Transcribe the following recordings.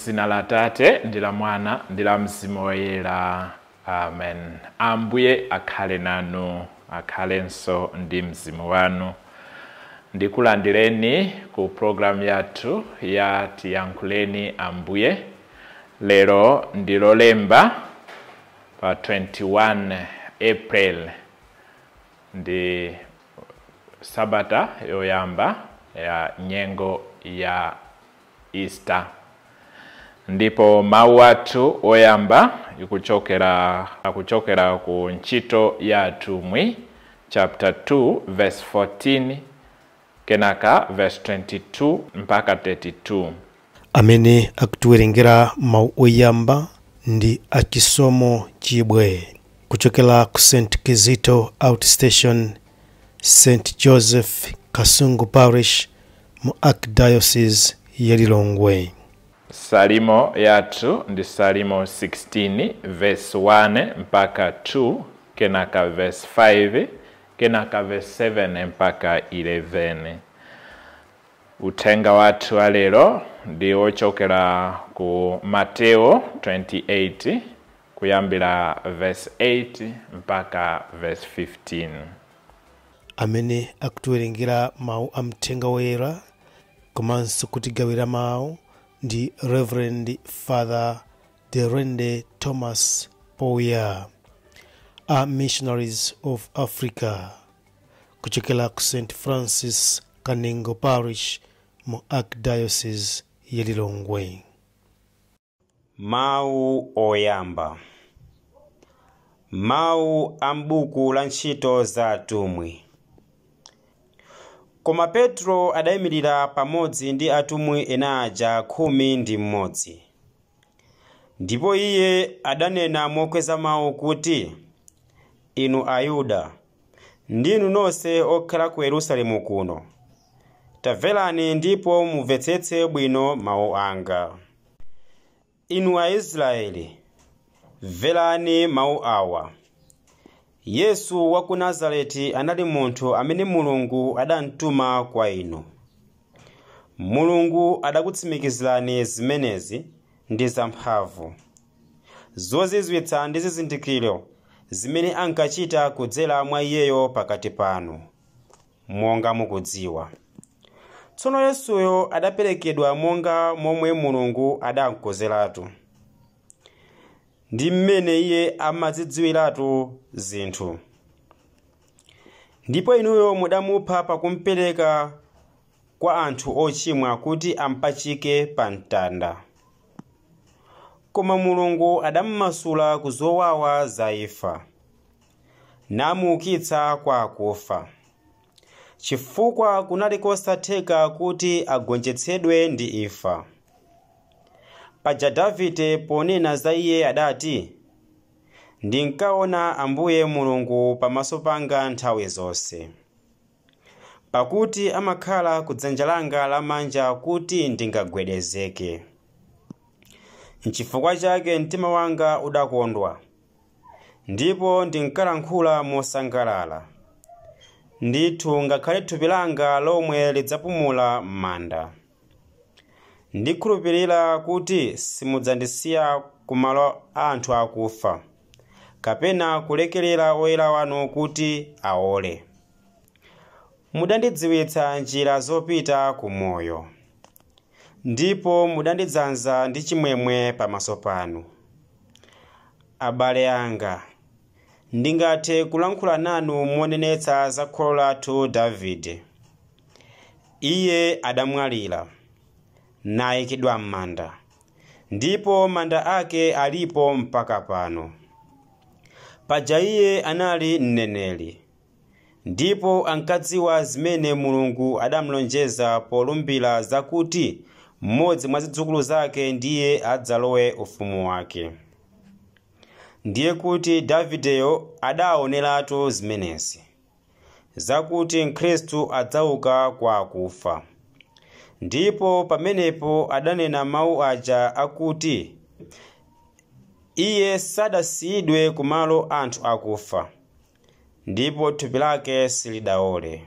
Muzina la Tate, ndila Mwana, ndila Mzimu woyera. Amen. Ambuye akhale nanu, akhalenso ndi mzimu wanu. Ndikulandireni ku program yathu ya Tiyankhuleni Ambuye. Lero ndilo lemba pa 21 April. Ndi Sabata yoyamba ya nyengo ya Easter. Ndipo mawu athu oyamba kuchokera ku Ntchito ya Atumwi chapter 2 verse 14 kenaka verse 22 mpaka 32. Amene akutiwerengera mawu oyamba ndi Achisomo Chibwe kuchokera ku St. Kizito Outstation, St. Joseph Kasungu Parish mu Archdiocese ya Lilongwe. Salimo yathu ndi Salimo 16 verse 1 mpaka 2 kenaka verse 5 kenaka verse 7 mpaka 11. Uthenga wathu wa lero ndi ochokera ku Mateo 28 kuyambira verse 8 mpaka verse 15. Amene akutiwerengera mawu amthenga woyera komanso kutigawira mawu ndi Reverend Father Derende Thomas Poya, a Missionaries of Africa, kuchokera ku St. Francis Kanengo Parish mu Archdiocese ya Lilongwe. Mawu oyamba. Mawu ambuku la Ntchito za Atumwi. Koma Petro adayimirira pamodzi ndi atumwi ena aja 11. Ndipo iye adanena mokweza mawu kuti, inu Ayuda, ndinu nonse okhala ku Yerusalemu kuno, tamverani ndipo mumvetsetse bwino mawu anga. Inu Aisraeli, mverani mawu awa. Yesu wa ku Nazareti anali munthu amene Mulungu adamtuma kwa inu. Mulungu adakutsimikizirani zimenezi ndi zamphamvu, zozizwitsa ndi zizindikiro zimene ankachita kudzera mwa iyeyo pakati panu, monga mukudziwa. Tsono Yesuyo adaperekedwa monga momwe Mulungu adamkonzeratu, ndi mmene iye amadzidziwiratu zinthu. Ndipo inuyo mudamupha pakumupereka kwa anthu ochimwa kuti ampachike pa mtanda. Koma Mulungu adamumasula ku zowawa za imfa, namuukitsa kwa akufa, chifukwa kunali kosatheka kuti agonjetsedwe ndi imfa. Paja Davide ponena za iye adati, ndinkaona Ambuye Mulungu pamaso panga nthawi zonse, pakuti amakhala ku dzanja langa lamanja kuti ndingagwedezeke. N'chifukwa chake mtima wanga udakondwa, ndipo ndinkalankhula mosangalala. Ndithu ngakhale thupi langa lomwe lidzapumula m'manda. Ndikhulupirira kuti simudzandisiya kumalo anthu akufa, kapena kulekerera oyera wanu kuti aole. Mudandidziwitsa njira zopita ku moyo, ndipo mudandidzaza ndi chimwemwe pamaso panu. Abale anga, ndingathe kulankhula nanu monenetsa za kholo lathu Davide. Iye adamwalira, nayikidwa m'manda, ndipo manda ake alipo mpaka pano. Paja iye anali mneneri, ndipo ankadziwa zimene Mulungu adamulonjeza polumbira zakuti mmodzi mwa zidzukulu zake ndiye adzalowe ufumu wake. Ndiye kuti Davideyo adaoneratu zimenezi, zakuti Mkhristu adzauka kwa akufa. Ndipo pamenepo adanena mawu aja akuti iye sadasiyidwe kumalo anthu akufa, ndipo thupi lake silidaole.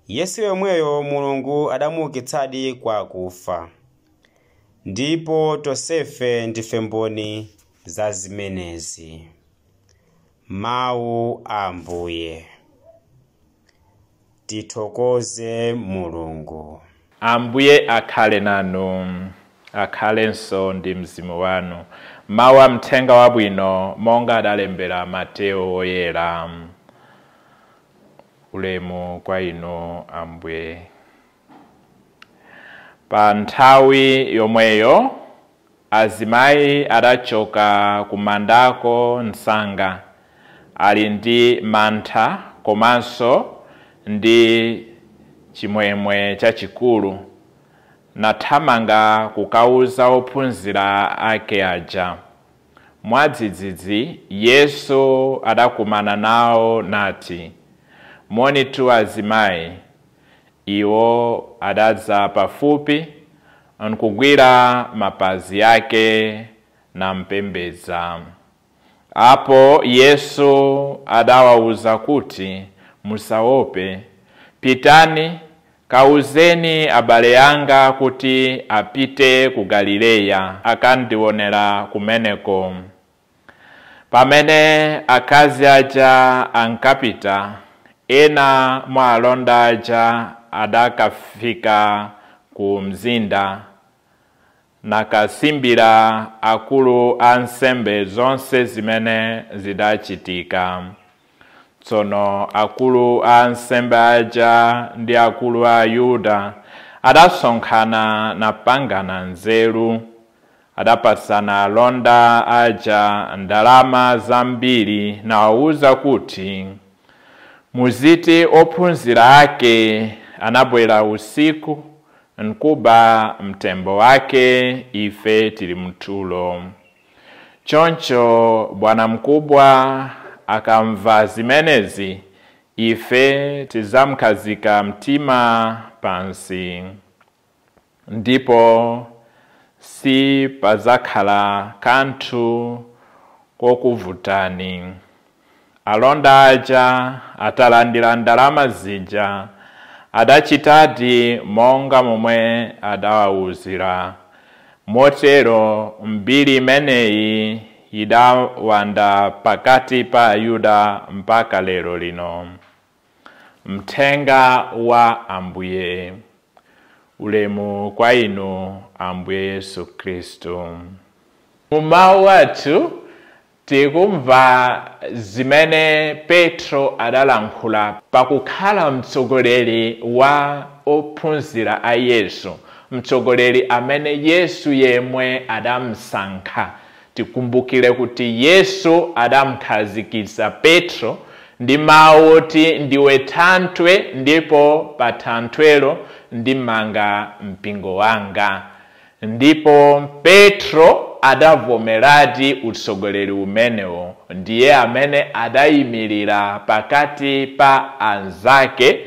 Yesu yemweyo Mulungu adamuukitsadi kwa akufa. ndipo tonsefe ndife mboni za zimenezi. Mawu a Ambuye. Tithokoze Mulungu. Ambuye akhale nanu, akhalenso ndi mzimu wanu. Mawu a mthenga wabwino monga adalembera Mateyo woyera. Ulemu kwa inu Ambuye. Pa nthawi yomweyo azimayi adachoka kumandako msanga, ali ndi mantha komanso ndi chimwemwe chachikulu, nathamanga kukauza ophunzira ake aja. Mwadzidzidzi Yesu adakumana nawo nati, "Monitu azimayi." Iwo adadza pafupi nkugwira mapazi yake nampembedza. Apo Yesu adawawuza kuti, "Musaope, pitani kauzeni abale anga kuti apite ku Galileya, akandionera kumeneko." Pamene akazi aja ankapita, ena mwa alonda aja adakafika ku mzinda, nakasimbira akulu a nsembe zonse zimene zidachitika. Tsono akulu a nsembe aja ndi akulu a Ayuda adasonkhana napangana nzeru, adapasana alonda aja ndalama zambiri nawawuza kuti, "Muziti ophunzira ake anabwera usiku nkuba mtembo wake, ife tili mtulo." Choncho bwana mkubwa akamva zimenezi, ife tizamkhazika mtima pansi, ndipo si pazakhala kanthu kokuvutani. Alonda aja atalandira ndalama zija adachitadi monga momwe adawawuzira. Motero mbiri imeneyi idawanda pakati pa Ayuda mpaka lero lino. Mthenga wa Ambuye. Ulemu kwa inu Ambuye Yesu Kristo. Mumawu athu tikumva zimene Petro adalankhula pakukhala mtsogoleri wa ophunzira a Yesu, mtsogoleri amene Yesu yemwe adamsankha. Tikumbukire kuti Yesu adamkhazikitsa Petro ndi mawu oti, "Ndiwe thanthwe ndipo pa thanthwelo ndimanga mpingo wanga." Ndipo Petro adavomeradi utsogoleri umenewo. Ndiye amene adayimirira pakati pa anzake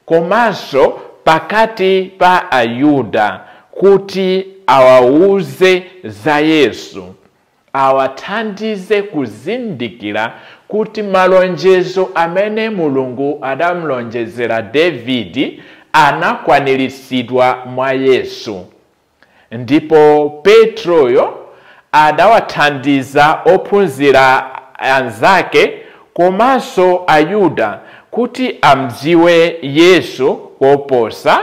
komanso pakati pa Ayuda kuti awawuze za Yesu, awathandize kuzindikira kuti malonjezo amene Mulungu adamlonjezera Davidi anakwaniritsidwa mwa Yesu. Ndipo Petroyo adawathandiza ophunzira anzake komanso Ayuda kuti amdziwe Yesu koposa,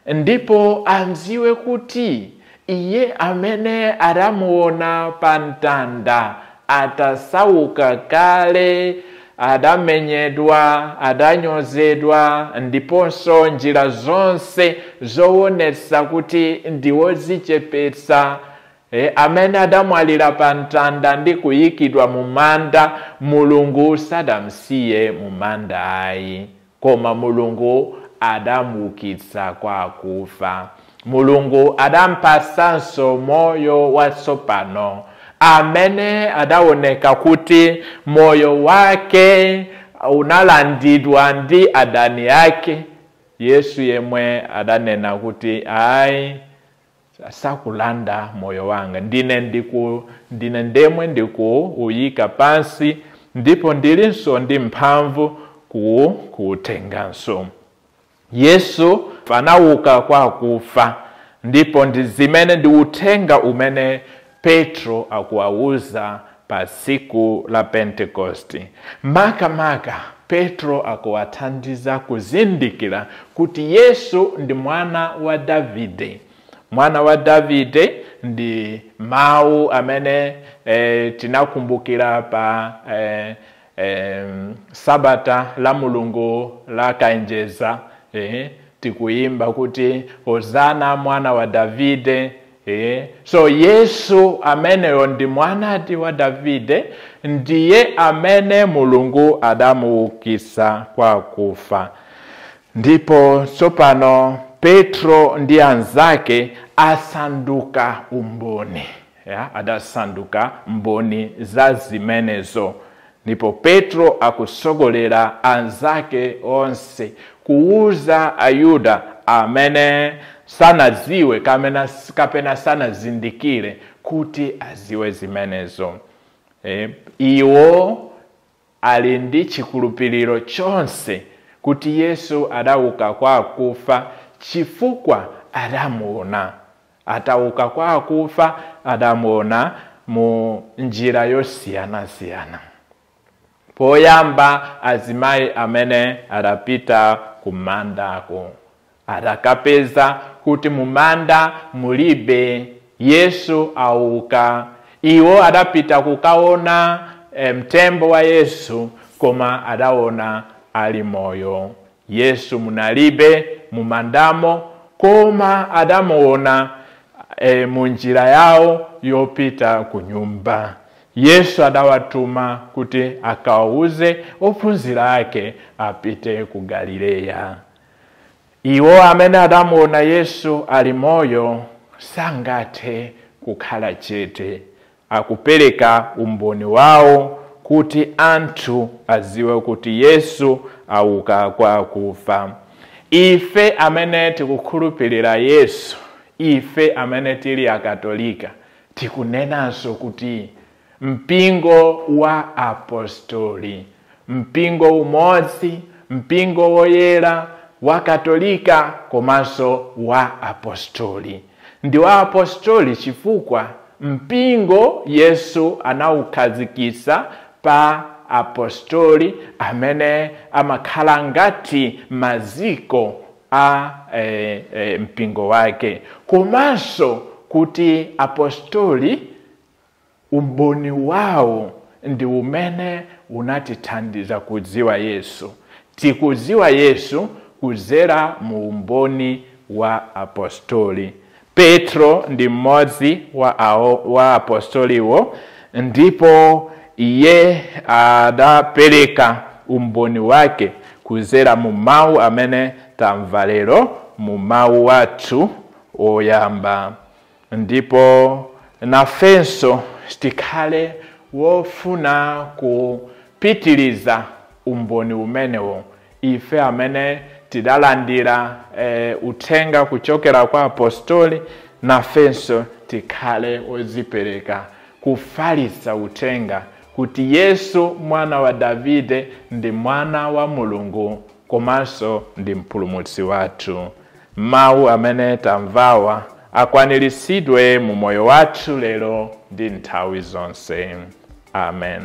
ndipo amdziwe kuti iye amene adamuona pa mtanda atasauka kale, adamenyedwa, adanyozedwa, ndiponso njira zonse zowonetsa kuti ndiwodzichepetsa, amene adamwalira pa mtanda ndi kuyikidwa mu manda, Mulungu sadamsiye mu manda ayi, koma Mulungu adamuukitsa kwa akufa. Mulungu adampasanso moyo watsopano, amene adaoneka kuti moyo wake unalandidwa ndi adani ake. Yesu yemwe adanena kuti, "Ayi, sakulanda moyo wanga, ndine ndemwe ndikuuyika pansi, ndipo ndilinso ndi mphamvu kuutenganso." Yesu anauka kwa akufa, ndipo ndi zimene ndi uthenga umene Petro akuwauza pa siku la Pentekosti. Maka Petro akuwathandiza kuzindikira kuti Yesu ndi mwana wa Davide. Mwana wa Davide ndi mawu amene tinakumbukira pa Sabata la Mulungu la Kainjeza. Tikuimba kuti Hosana mwana wa Davide. So Yesu ameneyo ndi mwana wa Davide, ndiye amene Mulungu adamuukisa kwa kufa. Ndipo tsopano Petro ndi anzake asanduka umboni. Adasanduka mboni za zimenezo. Ndipo Petro akusogolera anzake onse kuuza Ayuda amene sanaziwe kapena sanazindikire kuti aziwe zimenezo. Iwo ali ndi chikhulupiriro chonse kuti Yesu adauka kwa kufa chifukwa adamuona. Atauka kwa kufa adamuona mu njira yosiyana-siyana. Poyamba azimayi amene adapita kumandako adakapeza kuti mumanda mulibe Yesu auka. Iwo adapita kukaona mtembo wa Yesu, koma adaona ali moyo. Yesu munalibe mumandamo, koma adamuona munjira yao yopita kunyumba. Yesu adawatuma kuti akawuze ophunzira ake apite ku Galileya. Iwo amene adamuona Yesu ali moyo sangathe kukhala chete. Akupereka umboni wao kuti anthu aziwe kuti Yesu auka kwa kufa. Ife amene tikukhulupirira Yesu, ife amene tili akatolika, tikunenanso kuti mpingo wa apostoli, mpingo umodzi, mpingo woyera wa katolika komanso wa apostoli. Ndi wa apostoli chifukwa mpingo Yesu anaukhazikisa pa apostoli amene amakhala ngati maziko a mpingo wake. Komanso kuti apostoli umboni wao ndi umene unatithandiza kudziwa Yesu. Tikudziwa Yesu kuzera mu umboni wa apostoli. Petro ndi mmodzi wa apostoliwo, ndipo iye adapereka umboni wake kuzera mu mawu amene tamva lero mu mawu wathu oyamba. Ndipo nafenso tikhale wofuna kupitiliza umboni umenewo. Ife amene tidalandira uthenga kuchokera kwa apostoli, nafenso tikhale ozipereka kufalitsa uthenga kuti Yesu mwana wa Davide ndi mwana wa Mulungu komanso ndi mpulumutsi wathu. Mawu amene tamvawa akwaniritsidwe mu moyo wathu lero ndi nthawi zonse. Amen.